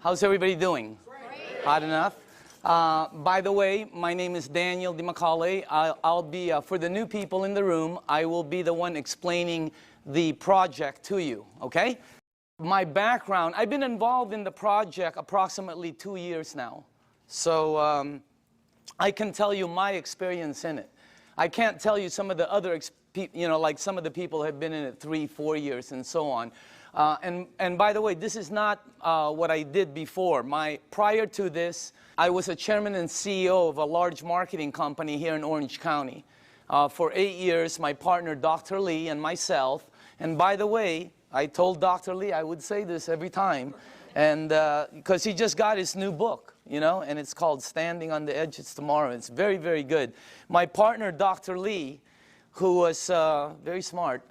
How's everybody doing? Great. Hot enough? By the way, my name is Daniel DiMacaulay. I'll be, for the new people in the room, I will be the one explaining the project to you, okay? My background, I've been involved in the project approximately 2 years now. So I can tell you my experience in it. I can't tell you some of the other, like some of the people have been in it 3, 4 years and so on. And by the way, this is not what I did before. Prior to this, I was a chairman and CEO of a large marketing company here in Orange County. For 8 years, my partner, Dr. Lee, and myself, and by the way, I told Dr. Lee I would say this every time, and because he just got his new book, you know, and it's called Standing on the Edge of Tomorrow. It's very, very good. My partner, Dr. Lee, who was very smart,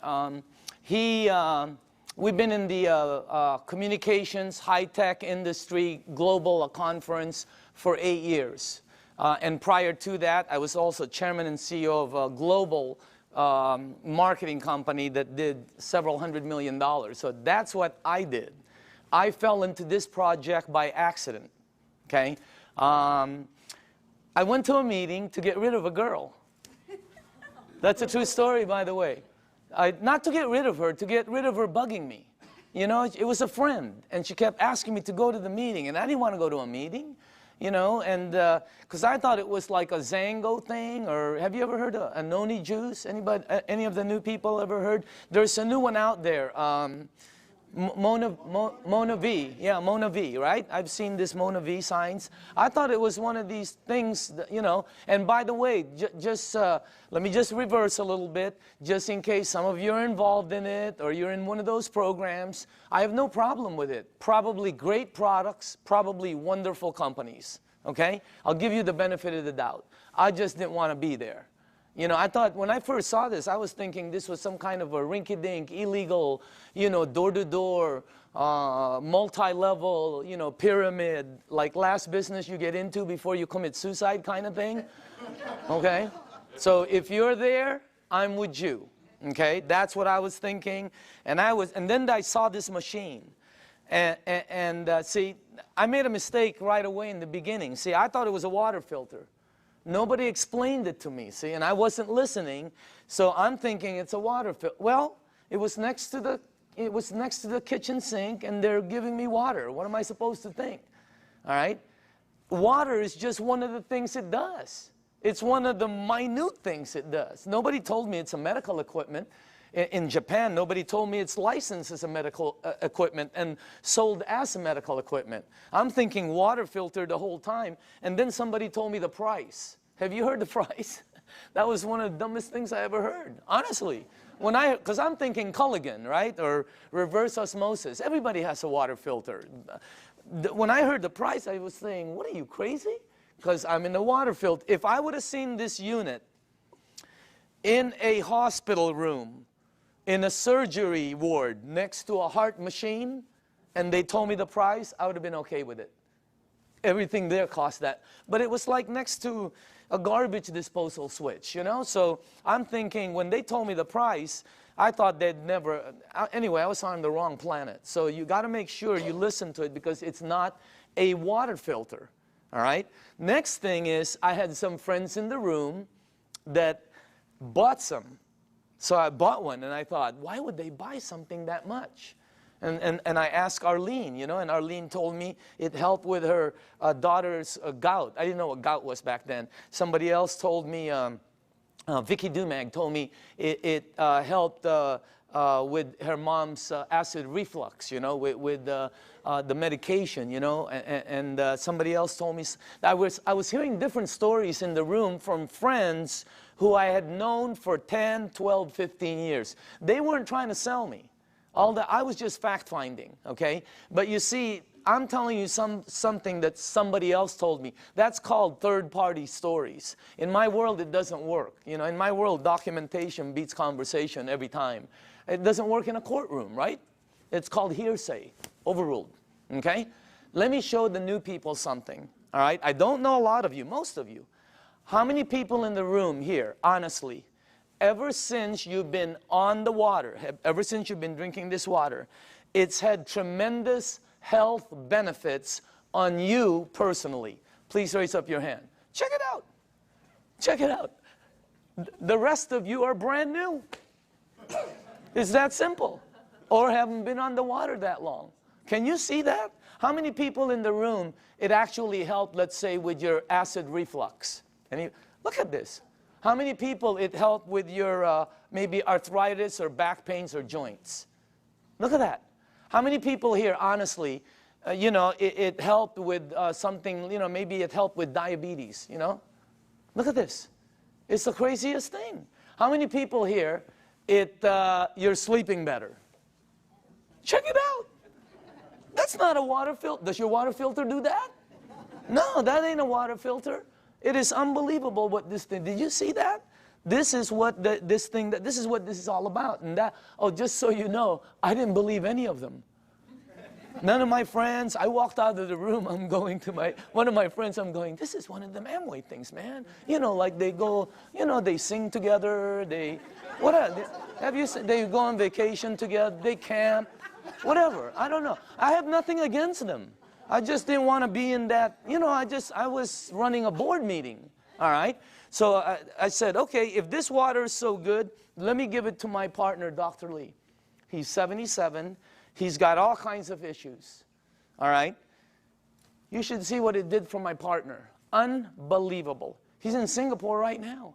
we've been in the communications, high-tech industry, global conference for 8 years. And prior to that, I was also chairman and CEO of a global marketing company that did several $100 million. So that's what I did. I fell into this project by accident, okay? I went to a meeting to get rid of a girl. That's a true story, by the way. Not to get rid of her, to get rid of her bugging me. You know, it was a friend, and she kept asking me to go to the meeting, and I didn't want to go to a meeting, you know, and because I thought it was like a Zango thing, or have you ever heard of a noni juice? Anybody, any of the new people ever heard? There's a new one out there, Mona V, yeah, Mona V, right? I've seen this Mona V signs. I thought it was one of these things, that, you know, and by the way, let me just reverse a little bit, just in case some of you are involved in it, or you're in one of those programs. I have no problem with it. Probably great products, probably wonderful companies, okay? I'll give you the benefit of the doubt. I just didn't want to be there. You know, I thought, when I first saw this, I was thinking this was some kind of a rinky-dink, illegal, you know, door-to-door, multi-level, you know, pyramid, like last business you get into before you commit suicide kind of thing, okay? So if you're there, I'm with you, okay? That's what I was thinking, and then I saw this machine, and see, I made a mistake right away in the beginning. See, I thought it was a water filter. Nobody explained it to me, see, and I wasn't listening, so I'm thinking it's a water filter. Well, it was next to the kitchen sink, and they're giving me water. What am I supposed to think? All right? Water is just one of the things it does. It's one of the minute things it does. Nobody told me it's a medical equipment. In Japan, nobody told me it's licensed as a medical equipment and sold as a medical equipment. I'm thinking water filter the whole time, and then somebody told me the price. Have you heard the price? That was one of the dumbest things I ever heard, honestly. Because I'm thinking Culligan, right, or reverse osmosis. Everybody has a water filter. When I heard the price, I was saying, what are you, crazy? Because I'm in the water filter. If I would have seen this unit in a hospital room, in a surgery ward next to a heart machine, and they told me the price, I would have been okay with it. Everything there cost that. But it was like next to a garbage disposal switch, you know? So I'm thinking, when they told me the price, I thought they'd never, anyway, I was on the wrong planet. So you got to make sure you listen to it, because it's not a water filter, all right? Next thing is, I had some friends in the room that bought some. So I bought one, and I thought, why would they buy something that much? And I asked Arlene, you know, and Arlene told me it helped with her daughter's gout. I didn't know what gout was back then. Somebody else told me, Vicky Dumag told me it helped with her mom's acid reflux, you know, with the medication, you know, and somebody else told me. I was hearing different stories in the room from friends who I had known for 10, 12, 15 years. They weren't trying to sell me. I was just fact-finding, okay? But you see, I'm telling you something that somebody else told me. That's called third-party stories. In my world, it doesn't work. You know, in my world, documentation beats conversation every time. It doesn't work in a courtroom, right? It's called hearsay, overruled, okay? Let me show the new people something, all right? I don't know a lot of you, most of you. How many people in the room here, honestly, ever since you've been on the water, ever since you've been drinking this water, it's had tremendous health benefits on you personally? Please raise up your hand. Check it out. Check it out. The rest of you are brand new. It's that simple. Or haven't been on the water that long. Can you see that? How many people in the room, it actually helped, let's say, with your acid reflux? Look at this. How many people it helped with your maybe arthritis or back pains or joints? Look at that. How many people here, honestly, you know, it helped with something, you know, maybe it helped with diabetes, you know? Look at this. It's the craziest thing. How many people here, you're sleeping better? Check it out. That's not a water filter. Does your water filter do that? No, that ain't a water filter. It is unbelievable what this thing, did you see that? This is what this is what this is all about. And that, oh, just so you know, I didn't believe any of them. None of my friends, I walked out of the room, I'm going to one of my friends, I'm going, this is one of them Amway things, man. You know, like they go, you know, they sing together, they go on vacation together, they camp, whatever, I don't know. I have nothing against them. I just didn't want to be in that, you know, I was running a board meeting, all right? So I said, okay, if this water is so good, let me give it to my partner, Dr. Lee. He's 77. He's got all kinds of issues, all right? You should see what it did for my partner. Unbelievable. He's in Singapore right now.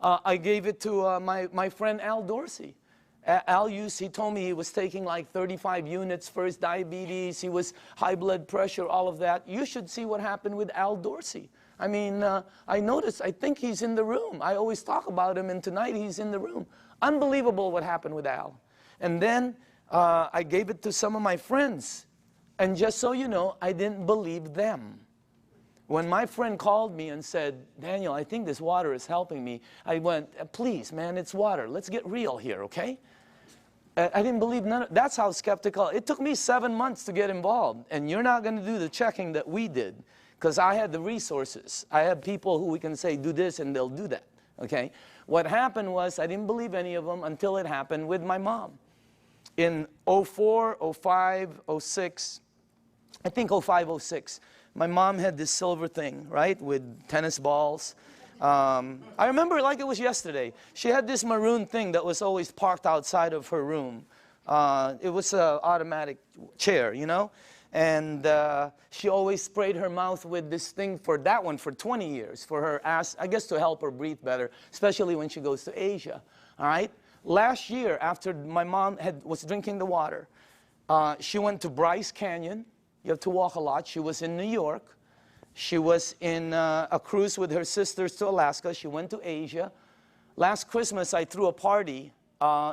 I gave it to my friend Al Dorsey. He told me he was taking like 35 units for his diabetes. He was high blood pressure, all of that. You should see what happened with Al Dorsey. I mean, I noticed, I think he's in the room. I always talk about him, and tonight he's in the room. Unbelievable what happened with Al. And then I gave it to some of my friends. And just so you know, I didn't believe them. When my friend called me and said, Daniel, I think this water is helping me, I went, please, man, it's water. Let's get real here, okay? I didn't believe none of, that's how skeptical. It took me 7 months to get involved. And you're not going to do the checking that we did. Because I had the resources. I had people who we can say, do this, and they'll do that, okay? What happened was, I didn't believe any of them until it happened with my mom. In 04, 05, 06, I think 05, 06, my mom had this silver thing, right, with tennis balls. I remember it like it was yesterday. She had this maroon thing that was always parked outside of her room. It was an automatic chair, you know? And she always sprayed her mouth with this thing for 20 years, for her ass, I guess to help her breathe better, especially when she goes to Asia, all right? Last year, after my mom was drinking the water, she went to Bryce Canyon. You have to walk a lot. She was in New York. She was in a cruise with her sisters to Alaska. She went to Asia. Last Christmas, I threw a party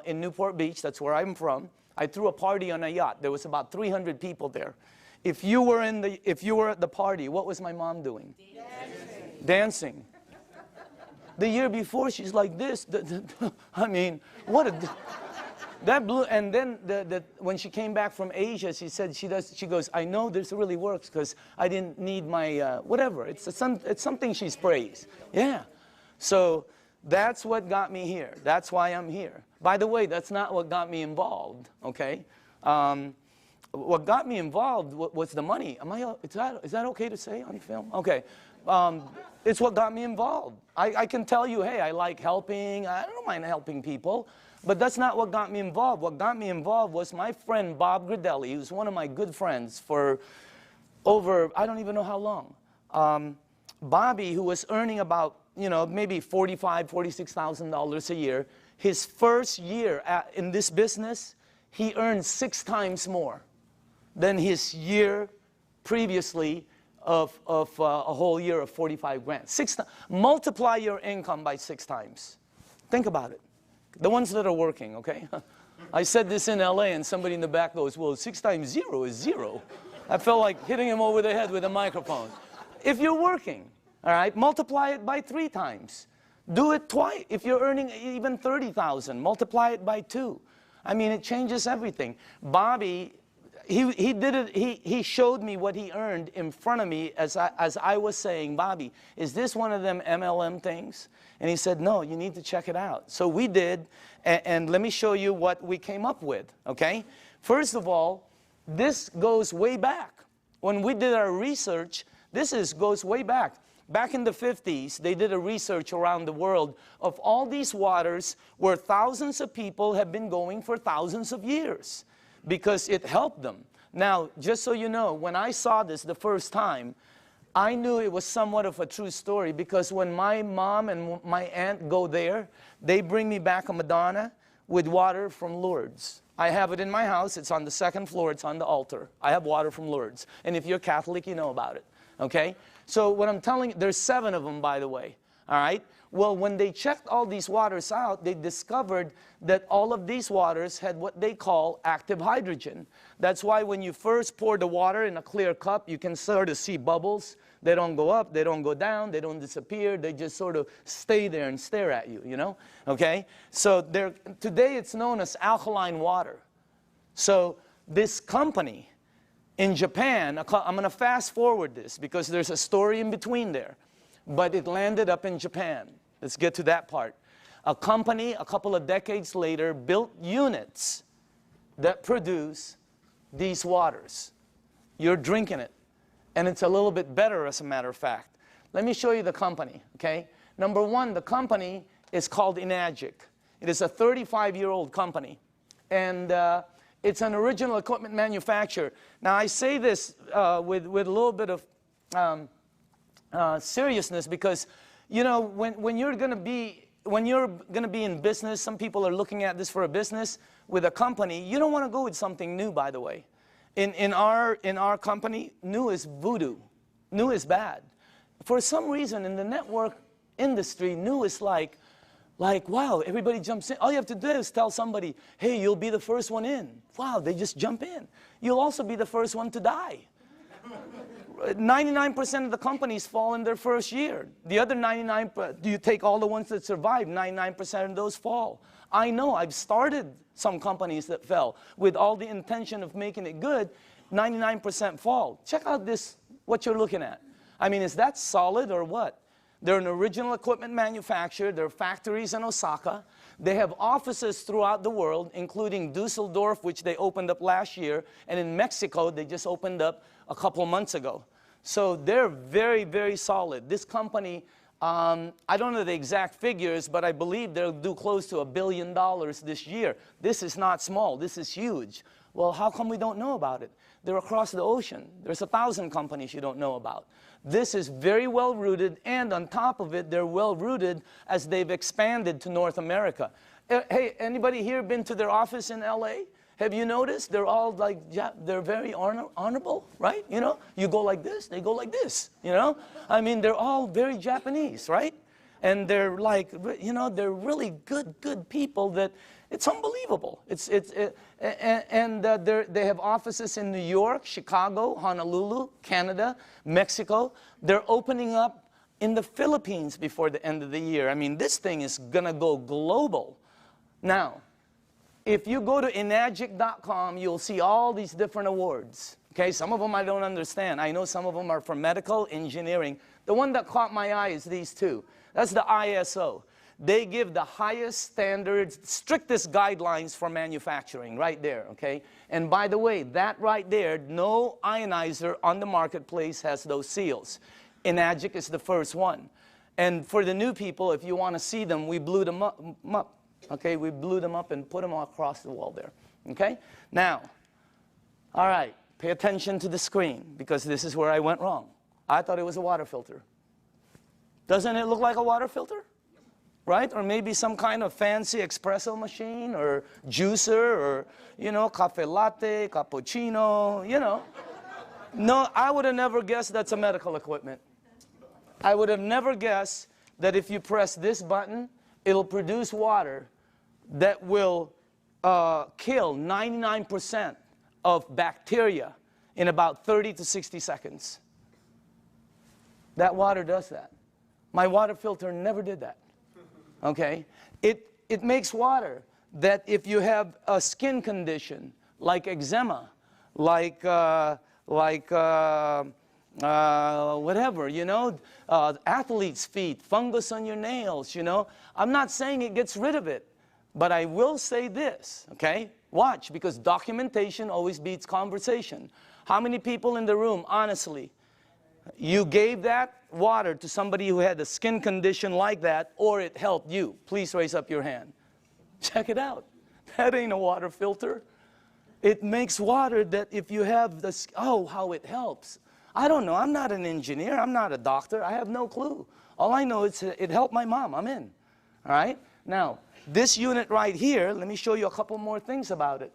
in Newport Beach. That's where I'm from. I threw a party on a yacht. There was about 300 people there. If you were at the party, what was my mom doing? Dancing. Dancing. The year before, she's like this. I mean, what a... That blew, and then when she came back from Asia, she said she goes, I know this really works because I didn't need my, whatever. It's something she sprays. Yeah. So that's what got me here. That's why I'm here. By the way, that's not what got me involved, okay? What got me involved was the money. Is that okay to say on film? Okay. It's what got me involved. I can tell you, hey, I like helping. I don't mind helping people. But that's not what got me involved. What got me involved was my friend Bob Gradelli, who's one of my good friends for over, I don't even know how long. Bobby, who was earning about, you know, maybe $45,000, $46,000 a year, his first year in this business, he earned 6 times more than his year previously of a whole year of 45 grand. Multiply your income by 6 times. Think about it. The ones that are working, okay? I said this in LA and somebody in the back goes, well, 6 times 0 is 0. I felt like hitting him over the head with a microphone. If you're working, all right, multiply it by 3 times. Do it twice. If you're earning even 30,000, multiply it by 2. I mean, it changes everything. Bobby, he did it, he showed me what he earned in front of me as I was saying, Bobby, is this one of them MLM things? And he said, no, you need to check it out. So we did, and let me show you what we came up with, okay? First of all, this goes way back. When we did our research, goes way back. Back in the 50s, they did a research around the world of all these waters where thousands of people have been going for thousands of years because it helped them. Now, just so you know, when I saw this the first time, I knew it was somewhat of a true story because when my mom and my aunt go there, they bring me back a Madonna with water from Lourdes. I have it in my house. It's on the second floor. It's on the altar. I have water from Lourdes. And if you're Catholic, you know about it. Okay? So what I'm telling you, there's 7 of them, by the way. All right? Well, when they checked all these waters out, they discovered that all of these waters had what they call active hydrogen. That's why when you first pour the water in a clear cup, you can sort of see bubbles. They don't go up, they don't go down, they don't disappear. They just sort of stay there and stare at you, you know? Okay? So today it's known as alkaline water. So this company in Japan, I'm going to fast forward this because there's a story in between there. But it landed up in Japan. Let's get to that part. A company, a couple of decades later, built units that produce these waters. You're drinking it. And it's a little bit better, as a matter of fact. Let me show you the company, okay? Number 1, the company is called Enagic. It is a 35-year-old company. And it's an original equipment manufacturer. Now, I say this with a little bit of seriousness because, you know, when you're going to be in business, some people are looking at this for a business with a company. You don't want to go with something new, by the way. In our company, new is voodoo. New is bad. For some reason, in the network industry, new is like, wow, everybody jumps in. All you have to do is tell somebody, hey, you'll be the first one in. Wow, they just jump in. You'll also be the first one to die. 99% of the companies fall in their first year. The other 99%, do you take all the ones that survive, 99% of those fall. I know, I've started some companies that fell with all the intention of making it good. 99% fall. Check out this, what you're looking at. I mean, is that solid or what? They're an original equipment manufacturer. There are factories in Osaka. They have offices throughout the world, including Dusseldorf, which they opened up last year, and in Mexico, they just opened up a couple months ago. So they're very, very solid. This company, I don't know the exact figures, but I believe they'll do close to $1 billion this year. This is not small. This is huge. Well, how come we don't know about it? They're across the ocean. There's 1,000 companies you don't know about. This is very well rooted, and on top of it, they're well rooted as they've expanded to North America. Hey, anybody here been to their office in LA? Have you noticed? They're all like, they're very honorable, right? You know, you go like this, they go like this, you know? I mean, they're all very Japanese, right? And they're like, you know, they're really good people that it's unbelievable. They have offices in New York, Chicago, Honolulu, Canada, Mexico. They're opening up in the Philippines before the end of the year. I mean, this thing is going to go global. Now, if you go to enagic.com, you'll see all these different awards. Okay, some of them I don't understand. I know some of them are for medical, engineering. The one that caught my eye is these 2. That's the ISO. They give the highest standards, strictest guidelines for manufacturing right there, okay? And by the way, that right there, no ionizer on the marketplace has those seals. Enagic is the first one. And for the new people, if you want to see them, we blew them up. Okay, we blew them up and put them all across the wall there. Okay? Now, all right, pay attention to the screen because this is where I went wrong. I thought it was a water filter. Doesn't it look like a water filter? Right? Or maybe some kind of fancy espresso machine or juicer or, you know, cafe latte, cappuccino, you know. No, I would have never guessed that's a medical equipment. I would have never guessed that if you press this button, it'll produce water that will kill 99% of bacteria in about 30 to 60 seconds. That water does that. My water filter never did that. Okay? It makes water that if you have a skin condition like eczema, like whatever, you know, athlete's feet, fungus on your nails, you know. I'm not saying it gets rid of it, but I will say this, okay? Watch, because documentation always beats conversation. How many people in the room, honestly, you gave that water to somebody who had a skin condition like that, or it helped you? Please raise up your hand. Check it out. That ain't a water filter. It makes water that if you have this, oh, how it helps. I don't know. I'm not an engineer. I'm not a doctor. I have no clue. All I know is it helped my mom. I'm in. All right? Now, this unit right here, let me show you a couple more things about it.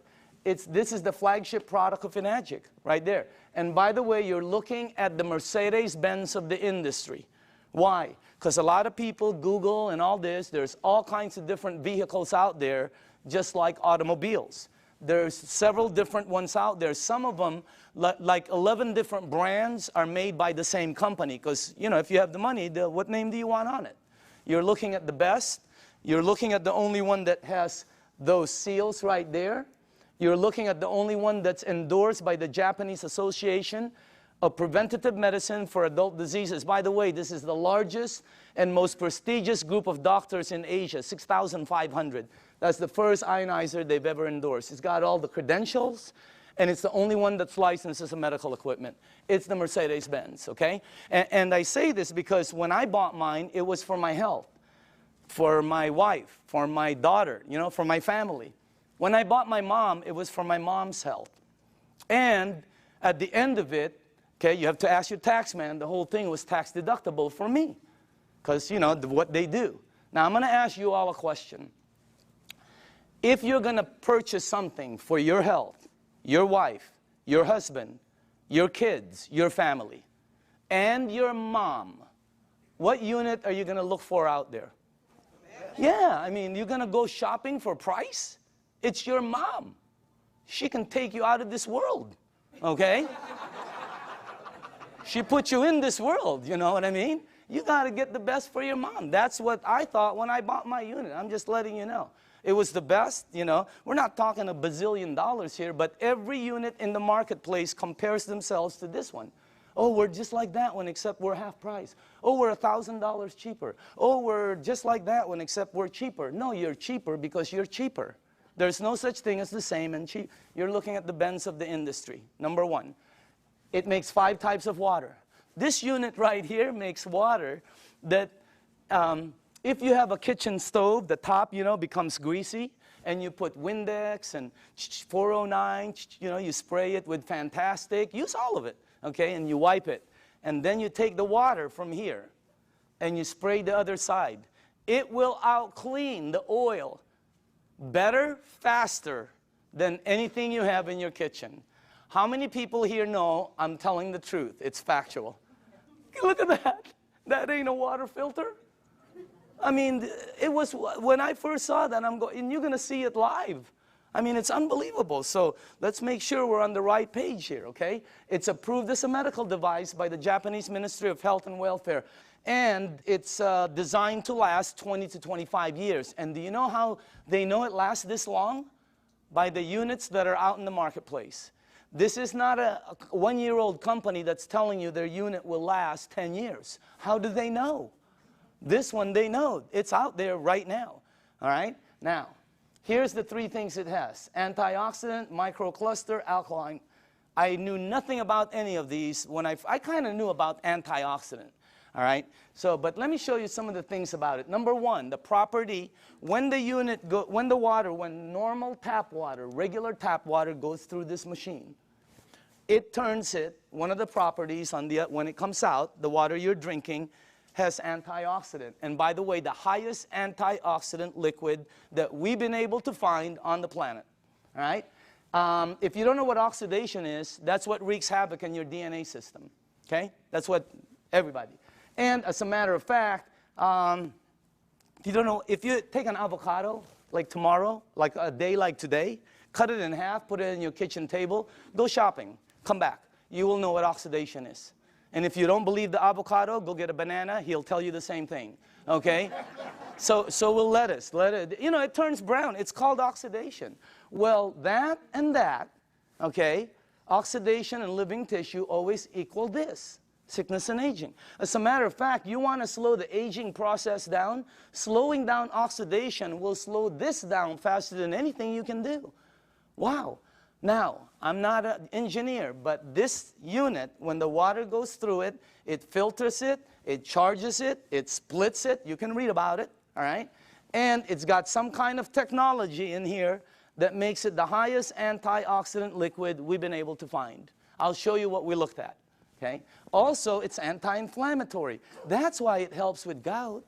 This is the flagship product of Enagic, right there. And by the way, you're looking at the Mercedes-Benz of the industry. Why? Because a lot of people Google and all this. There's all kinds of different vehicles out there, just like automobiles. There's several different ones out there. Some of them, like 11 different brands, are made by the same company. Because, you know, if you have the money, what name do you want on it? You're looking at the best. You're looking at the only one that has those seals right there. You're looking at the only one that's endorsed by the Japanese Association of Preventative Medicine for Adult Diseases. By the way, this is the largest and most prestigious group of doctors in Asia, 6,500. That's the first ionizer they've ever endorsed. It's got all the credentials, and it's the only one that's licensed as a medical equipment. It's the Mercedes-Benz, okay? And I say this because when I bought mine, it was for my health, for my wife, for my daughter, you know, for my family. When I bought my mom, it was for my mom's health. And at the end of it, okay, you have to ask your tax man, the whole thing was tax deductible for me. Because, you know, what they do. Now, I'm going to ask you all a question. If you're going to purchase something for your health, your wife, your husband, your kids, your family, and your mom, what unit are you going to look for out there? Yeah, I mean, you're going to go shopping for price? It's your mom. She can take you out of this world, okay? She put you in this world, you know what I mean? You got to get the best for your mom. That's what I thought when I bought my unit. I'm just letting you know. It was the best, you know. We're not talking $1 bazillion here, but every unit in the marketplace compares themselves to this one. Oh, we're just like that one, except we're half price. Oh, we're $1,000 cheaper. Oh, we're just like that one, except we're cheaper. No, you're cheaper because you're cheaper. There's no such thing as the same and cheap. You're looking at the Benz of the industry. Number one, it makes 5 types of water. This unit right here makes water that if you have a kitchen stove, the top, you know, becomes greasy, and you put Windex and 409, you know, you spray it with Fantastic, use all of it, okay, and you wipe it. And then you take the water from here, and you spray the other side. It will out-clean the oil better, faster than anything you have in your kitchen. How many people here know I'm telling the truth? It's factual. Look at that. That ain't a water filter. I mean, it was, when I first saw that, I'm going, and you're going to see it live. I mean, it's unbelievable. So let's make sure we're on the right page here, okay? It's approved as a medical device by the Japanese Ministry of Health and Welfare. And it's designed to last 20 to 25 years. And do you know how they know it lasts this long? By the units that are out in the marketplace. This is not a one-year-old company that's telling you their unit will last 10 years. How do they know? This one, they know. It's out there right now. All right? Now, here's the 3 things it has. Antioxidant, microcluster, alkaline. I knew nothing about any of these when I kind of knew about antioxidant. All right? So, but let me show you some of the things about it. Number 1, the property, when normal tap water, regular tap water goes through this machine, it turns it, one of the properties when it comes out, the water you're drinking has antioxidant. And by the way, the highest antioxidant liquid that we've been able to find on the planet. All right? If you don't know what oxidation is, that's what wreaks havoc in your DNA system. Okay? That's what everybody. And as a matter of fact, if you don't know, if you take an avocado, like tomorrow, like a day like today, cut it in half, put it in your kitchen table, go shopping, come back. You will know what oxidation is. And if you don't believe the avocado, go get a banana, he'll tell you the same thing, okay? So will lettuce. You know, it turns brown. It's called oxidation. Well, that and that, okay, oxidation and living tissue always equal this. Sickness and aging. As a matter of fact, you want to slow the aging process down, slowing down oxidation will slow this down faster than anything you can do. Wow. Now, I'm not an engineer, but this unit, when the water goes through it, it filters it, it charges it, it splits it. You can read about it, all right? And it's got some kind of technology in here that makes it the highest antioxidant liquid we've been able to find. I'll show you what we looked at, okay? Also, it's anti-inflammatory. That's why it helps with gout.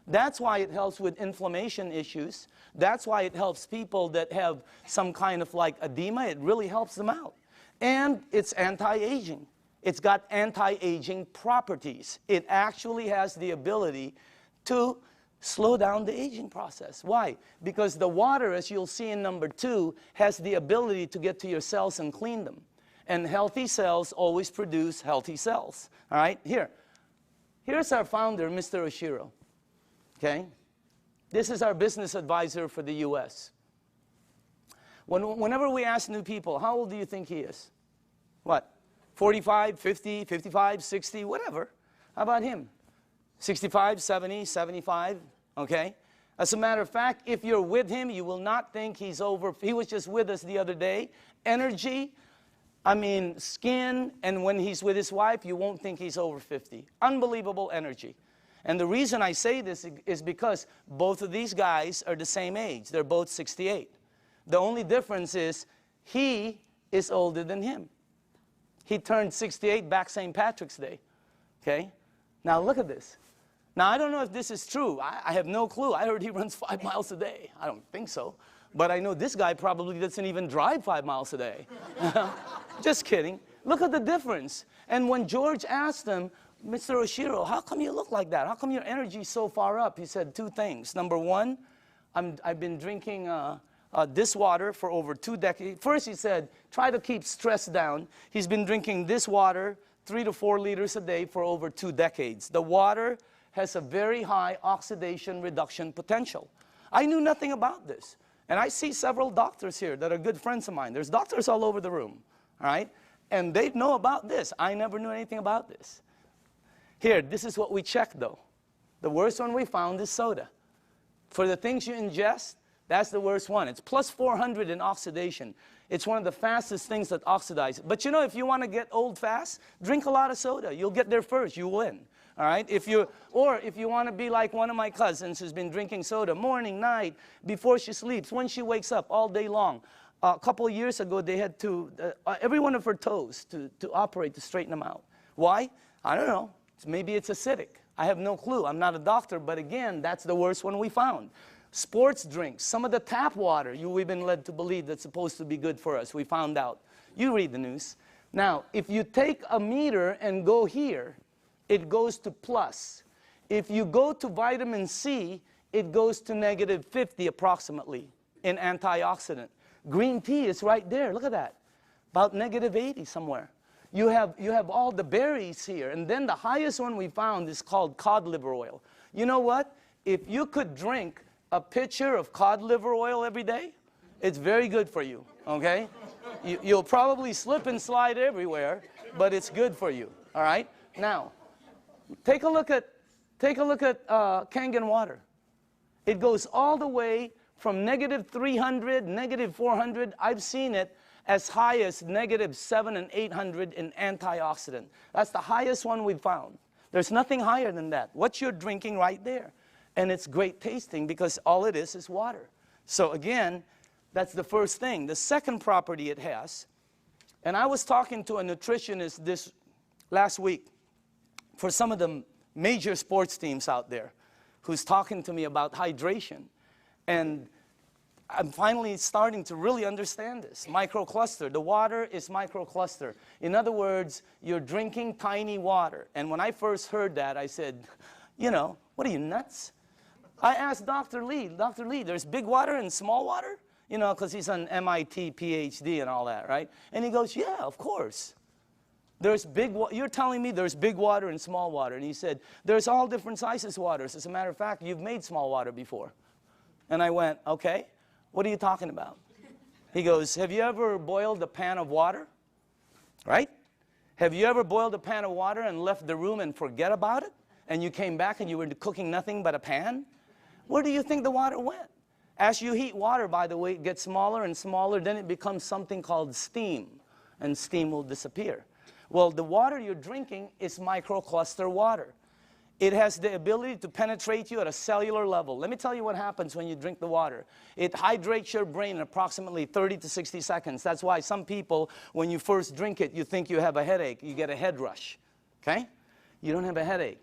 That's why it helps with inflammation issues. That's why it helps people that have some kind of like edema. It really helps them out. And it's anti-aging. It's got anti-aging properties. It actually has the ability to slow down the aging process. Why? Because the water, as you'll see in number 2, has the ability to get to your cells and clean them. And healthy cells always produce healthy cells. All right? Here's our founder, Mr. Oshiro. Okay? This is our business advisor for the U.S. Whenever we ask new people, how old do you think he is? What? 45, 50, 55, 60, whatever. How about him? 65, 70, 75, okay? As a matter of fact, if you're with him, you will not think he's over. He was just with us the other day. Energy, I mean, skin, and when he's with his wife, you won't think he's over 50. Unbelievable energy. And the reason I say this is because both of these guys are the same age. They're both 68. The only difference is he is older than him. He turned 68 back St. Patrick's Day, okay? Now look at this. Now I don't know if this is true. I have no clue. I heard he runs 5 miles a day. I don't think so. But I know this guy probably doesn't even drive 5 miles a day. Just kidding. Look at the difference. And when George asked him, Mr. Oshiro, how come you look like that? How come your energy is so far up? He said 2 things. Number 1, I've been drinking this water for over 2 decades. First, he said, try to keep stress down. He's been drinking this water 3 to 4 liters a day for over 2 decades. The water has a very high oxidation reduction potential. I knew nothing about this. And I see several doctors here that are good friends of mine. There's doctors all over the room, all right? And they know about this. I never knew anything about this. Here, this is what we checked, though. The worst one we found is soda. For the things you ingest, that's the worst one. It's plus 400 in oxidation. It's one of the fastest things that oxidize. But you know, if you want to get old fast, drink a lot of soda. You'll get there first. You win. All right? Or if you want to be like one of my cousins who's been drinking soda morning, night, before she sleeps, when she wakes up, all day long. A couple of years ago, they had to, every one of her toes to operate to straighten them out. Why? I don't know. Maybe it's acidic. I have no clue. I'm not a doctor, but again, that's the worst one we found. Sports drinks, some of the tap water, we've been led to believe that's supposed to be good for us. We found out. You read the news. Now, if you take a meter and go here, it goes to plus. If you go to vitamin C, it goes to negative 50 approximately in antioxidant. Green tea is right there. Look at that. About negative 80 somewhere. You have all the berries here. And then the highest one we found is called cod liver oil. You know what? If you could drink a pitcher of cod liver oil every day, it's very good for you, okay? You'll probably slip and slide everywhere, but it's good for you, all right? Now, take a look at Kangen water. It goes all the way from negative 300, negative 400. I've seen it as high as negative 700 and 800 in antioxidant. That's the highest one we've found. There's nothing higher than that. What you're drinking right there. And it's great tasting because all it is water. So again, that's the first thing. The second property it has, and I was talking to a nutritionist this last week for some of the major sports teams out there who's talking to me about hydration. And I'm finally starting to really understand this. Microcluster. The water is microcluster. In other words, you're drinking tiny water. And when I first heard that, I said, you know, what are you, nuts? I asked Dr. Lee, there's big water and small water? You know, because he's an MIT PhD and all that, right? And he goes, yeah, of course. There's big water. You're telling me there's big water and small water. And he said, there's all different sizes waters. As a matter of fact, you've made small water before. And I went, okay. What are you talking about? He goes, have you ever boiled a pan of water? Right? Have you ever boiled a pan of water and left the room and forget about it? And you came back and you were cooking nothing but a pan? Where do you think the water went? As you heat water, by the way, it gets smaller and smaller, then it becomes something called steam, and steam will disappear. Well, the water you're drinking is microcluster water. It has the ability to penetrate you at a cellular level. Let me tell you what happens when you drink the water. It hydrates your brain in approximately 30 to 60 seconds. That's why some people, when you first drink it, you think you have a headache. You get a head rush, okay? You don't have a headache.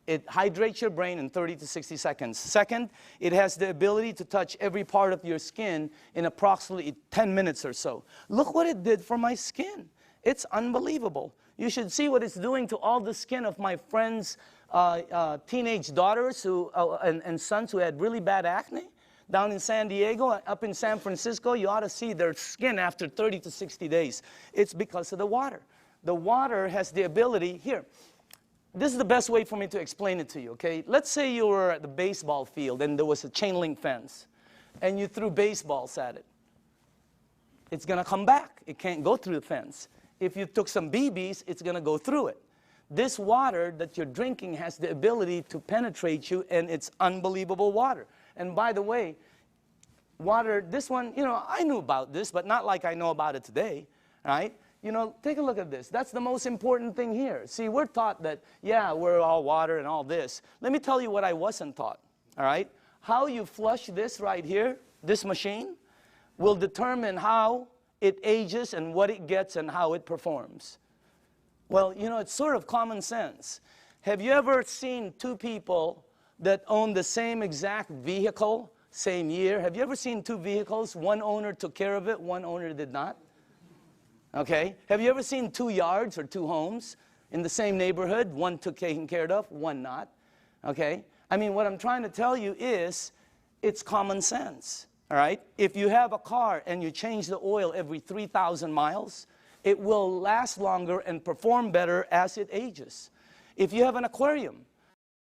It hydrates your brain in 30 to 60 seconds. Second, it has the ability to touch every part of your skin in approximately 10 minutes or so. Look what it did for my skin. It's unbelievable. You should see what it's doing to all the skin of my friends' teenage daughters and sons who had really bad acne. Down in San Diego, up in San Francisco, you ought to see their skin after 30 to 60 days. It's because of the water. The water has the ability, here, this is the best way for me to explain it to you, okay? Let's say you were at the baseball field and there was a chain link fence and you threw baseballs at it. It's going to come back. It can't go through the fence. If you took some BBs, it's going to go through it. This water that you're drinking has the ability to penetrate you, and it's unbelievable water. And by the way, water, this one, you know, I knew about this, but not like I know about it today, right? You know, take a look at this. That's the most important thing here. See, we're taught that, yeah, we're all water and all this. Let me tell you what I wasn't taught, all right? How you flush this right here, this machine, will determine how it ages and what it gets and how it performs. Well, you know, it's sort of common sense. Have you ever seen two people that own the same exact vehicle, same year? Have you ever seen two vehicles? One owner took care of it, one owner did not. Okay? Have you ever seen two yards or two homes in the same neighborhood? One took taken care of, one not. Okay? I mean, what I'm trying to tell you is, it's common sense. All right? If you have a car and you change the oil every 3,000 miles, it will last longer and perform better as it ages. If you have an aquarium